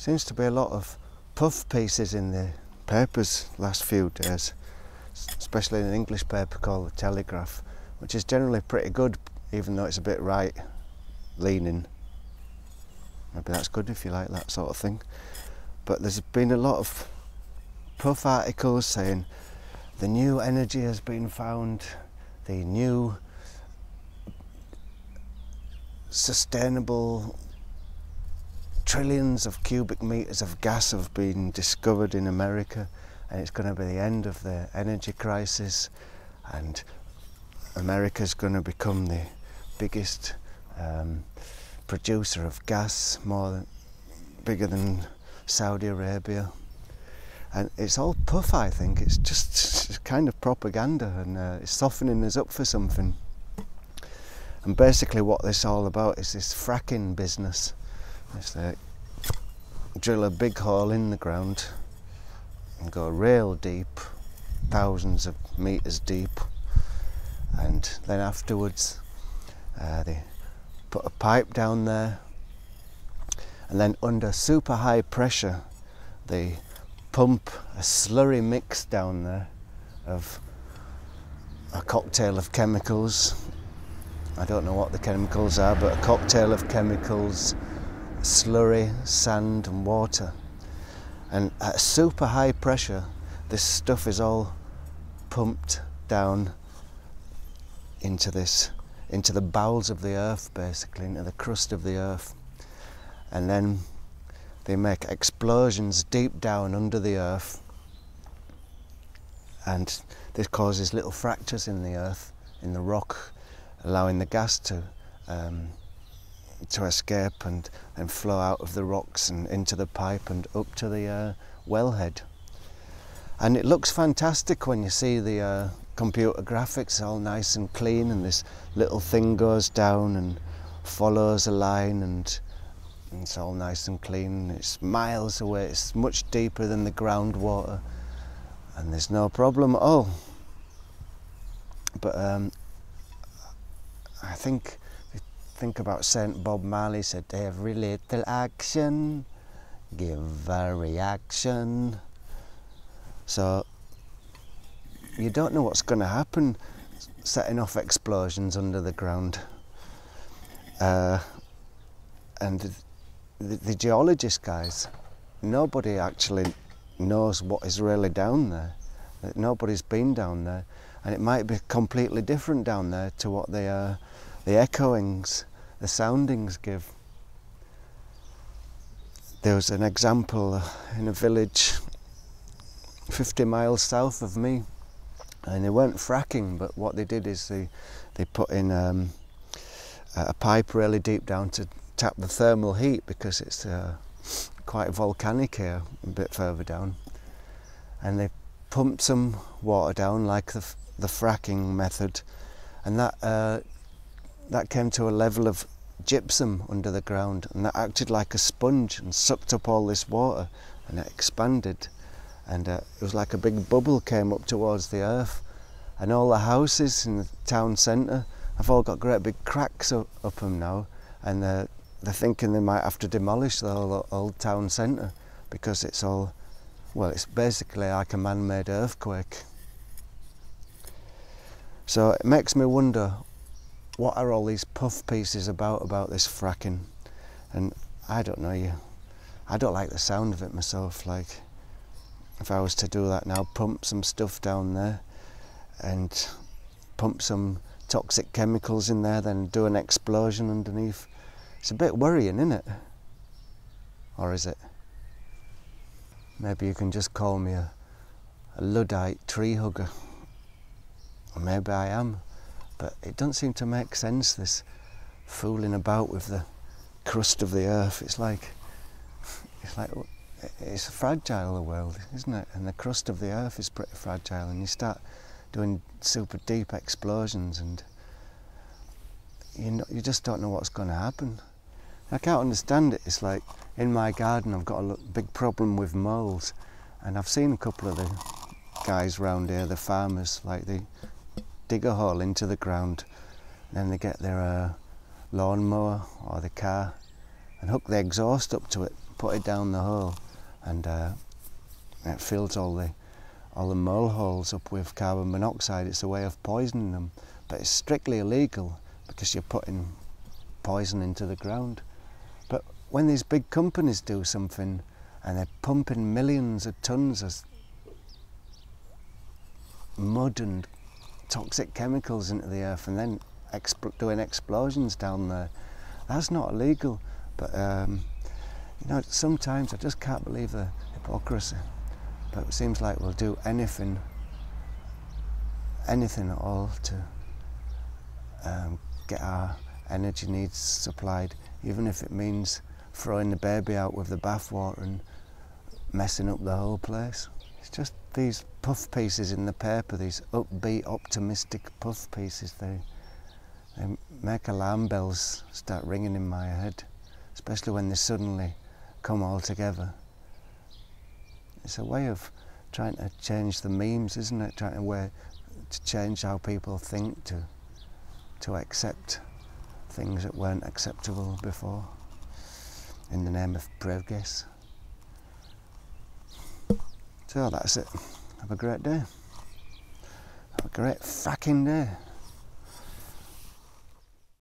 Seems to be a lot of puff pieces in the papers last few days, especially in an English paper called The Telegraph, which is generally pretty good, even though it's a bit right leaning. Maybe that's good if you like that sort of thing. But there's been a lot of puff articles saying the new energy has been found, the new sustainable trillions of cubic meters of gas have been discovered in America, and it's going to be the end of the energy crisis, and America's going to become the biggest producer of gas, bigger than Saudi Arabia. And it's all puff, I think. It's just kind of propaganda, and it's softening us up for something. And basically what this is all about is this fracking business. It's like drill a big hole in the ground and go real deep, thousands of meters deep, and then afterwards they put a pipe down there, and then under super high pressure they pump a slurry mix down there of a cocktail of chemicals. I don't know what the chemicals are, but a cocktail of chemicals, slurry, sand and water. And at super high pressure this stuff is all pumped down into the bowels of the earth, basically, into the crust of the earth. And then they make explosions deep down under the earth, and this causes little fractures in the earth, in the rock, allowing the gas to escape and flow out of the rocks and into the pipe and up to the wellhead. And it looks fantastic when you see the computer graphics, all nice and clean, and this little thing goes down and follows a line, and it's all nice and clean. It's miles away, it's much deeper than the groundwater, and there's no problem at all. But I think about Saint Bob Marley said, every little action give a reaction. So you don't know what's going to happen setting off explosions under the ground. And the geologist guys, nobody actually knows what is really down there. Nobody's been down there, and it might be completely different down there to what the echoings, the soundings give. There was an example in a village 50 miles south of me, and they weren't fracking, but what they did is they put in a pipe really deep down to tap the thermal heat, because it's quite volcanic here a bit further down, and they pumped some water down like the fracking method, and that came to a level of gypsum under the ground, and that acted like a sponge and sucked up all this water, and it expanded, and it was like a big bubble came up towards the earth, and all the houses in the town centre have all got great big cracks up them now, and they're thinking they might have to demolish the whole old town centre, because it's all, well, it's basically like a man-made earthquake. So it makes me wonder, what are all these puff pieces about this fracking? And I don't know, I don't like the sound of it myself. Like, if I was to do that now, pump some stuff down there and pump some toxic chemicals in there, then do an explosion underneath, it's a bit worrying, isn't it? Or is it? Maybe you can just call me a Luddite tree hugger. Or maybe I am. But it doesn't seem to make sense, this fooling about with the crust of the earth. It's fragile, the world, isn't it? And the crust of the earth is pretty fragile, and you start doing super deep explosions, and you just don't know what's going to happen. I can't understand it. It's like, in my garden I've got a big problem with moles, and I've seen a couple of the guys round here, the farmers, like they dig a hole into the ground, and then they get their lawnmower or the car and hook the exhaust up to it, put it down the hole, and it fills all the mole holes up with carbon monoxide. It's a way of poisoning them, but it's strictly illegal because you're putting poison into the ground. But when these big companies do something and they're pumping millions of tons of mud and toxic chemicals into the earth and then doing explosions down there, that's not illegal. But you know, sometimes I just can't believe the hypocrisy. But it seems like we'll do anything at all to get our energy needs supplied, even if it means throwing the baby out with the bathwater and messing up the whole place. It's just these puff pieces in the paper, these upbeat, optimistic puff pieces, they make alarm bells start ringing in my head, especially when they suddenly come all together. It's a way of trying to change the memes, isn't it? Trying to change how people think, to accept things that weren't acceptable before, in the name of progress. So that's it. Have a great day. Have a great fracking day.